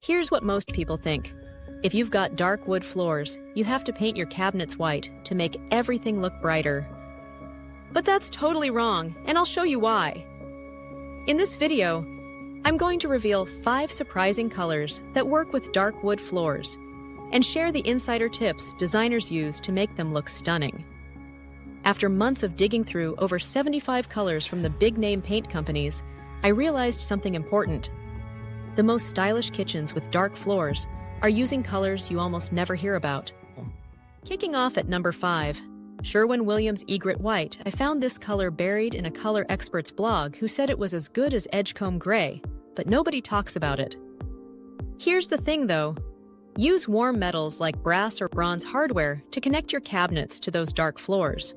Here's what most people think. If you've got dark wood floors, you have to paint your cabinets white to make everything look brighter. But that's totally wrong, and I'll show you why. In this video, I'm going to reveal 5 surprising colors that work with dark wood floors and share the insider tips designers use to make them look stunning. After months of digging through over 75 colors from the big-name paint companies, I realized something important. The most stylish kitchens with dark floors are using colors you almost never hear about. Kicking off at number 5, Sherwin-Williams Egret White. I found this color buried in a color expert's blog who said it was as good as Edgecombe Gray, but nobody talks about it. Here's the thing though, use warm metals like brass or bronze hardware to connect your cabinets to those dark floors.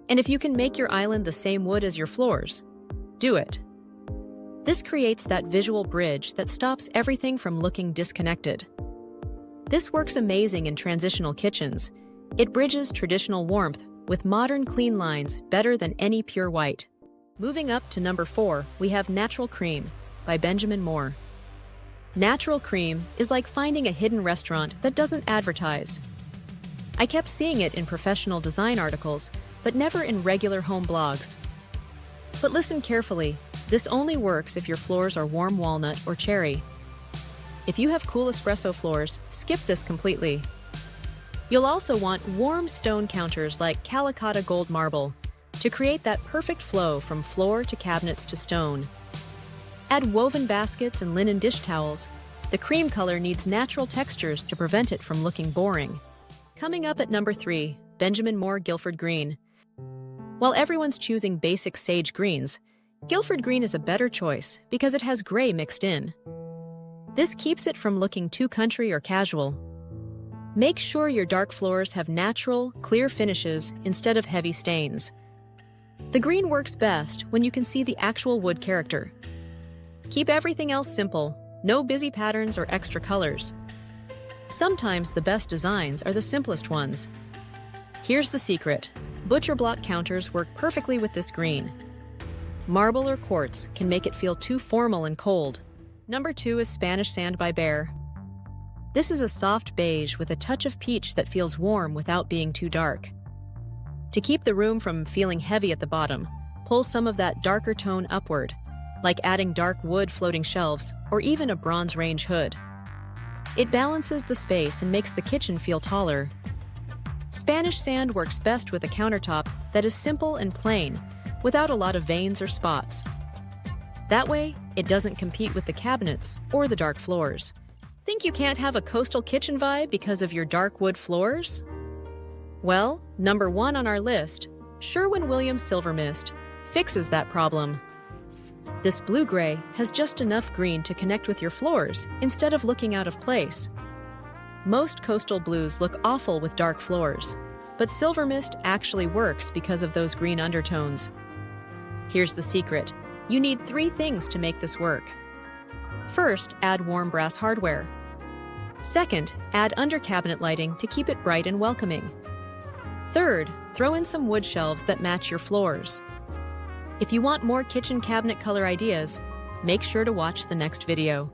And if you can make your island the same wood as your floors, do it. This creates that visual bridge that stops everything from looking disconnected. This works amazing in transitional kitchens. It bridges traditional warmth with modern clean lines better than any pure white. Moving up to number 4, we have Natural Cream by Benjamin Moore. Natural cream is like finding a hidden restaurant that doesn't advertise. I kept seeing it in professional design articles, but never in regular home blogs. But listen carefully, this only works if your floors are warm walnut or cherry. If you have cool espresso floors, skip this completely. You'll also want warm stone counters like Calicotta Gold Marble to create that perfect flow from floor to cabinets to stone. Add woven baskets and linen dish towels. The cream color needs natural textures to prevent it from looking boring. Coming up at number 3, Benjamin Moore Guilford Green. While everyone's choosing basic sage greens, Guilford Green is a better choice because it has gray mixed in. This keeps it from looking too country or casual. Make sure your dark floors have natural, clear finishes instead of heavy stains. The green works best when you can see the actual wood character. Keep everything else simple, no busy patterns or extra colors. Sometimes the best designs are the simplest ones. Here's the secret. Butcher block counters work perfectly with this green. Marble or quartz can make it feel too formal and cold. Number 2 is Spanish Sand by Behr. This is a soft beige with a touch of peach that feels warm without being too dark. To keep the room from feeling heavy at the bottom, pull some of that darker tone upward, like adding dark wood floating shelves or even a bronze range hood. It balances the space and makes the kitchen feel taller. Spanish sand works best with a countertop that is simple and plain, without a lot of veins or spots. That way, it doesn't compete with the cabinets or the dark floors. Think you can't have a coastal kitchen vibe because of your dark wood floors? Well, number 1 on our list, Sherwin-Williams Silver Mist, fixes that problem. This blue-gray has just enough green to connect with your floors instead of looking out of place. Most coastal blues look awful with dark floors, but Silver Mist actually works because of those green undertones. Here's the secret. You need 3 things to make this work. First, add warm brass hardware. Second, add under-cabinet lighting to keep it bright and welcoming. Third, throw in some wood shelves that match your floors. If you want more kitchen cabinet color ideas, make sure to watch the next video.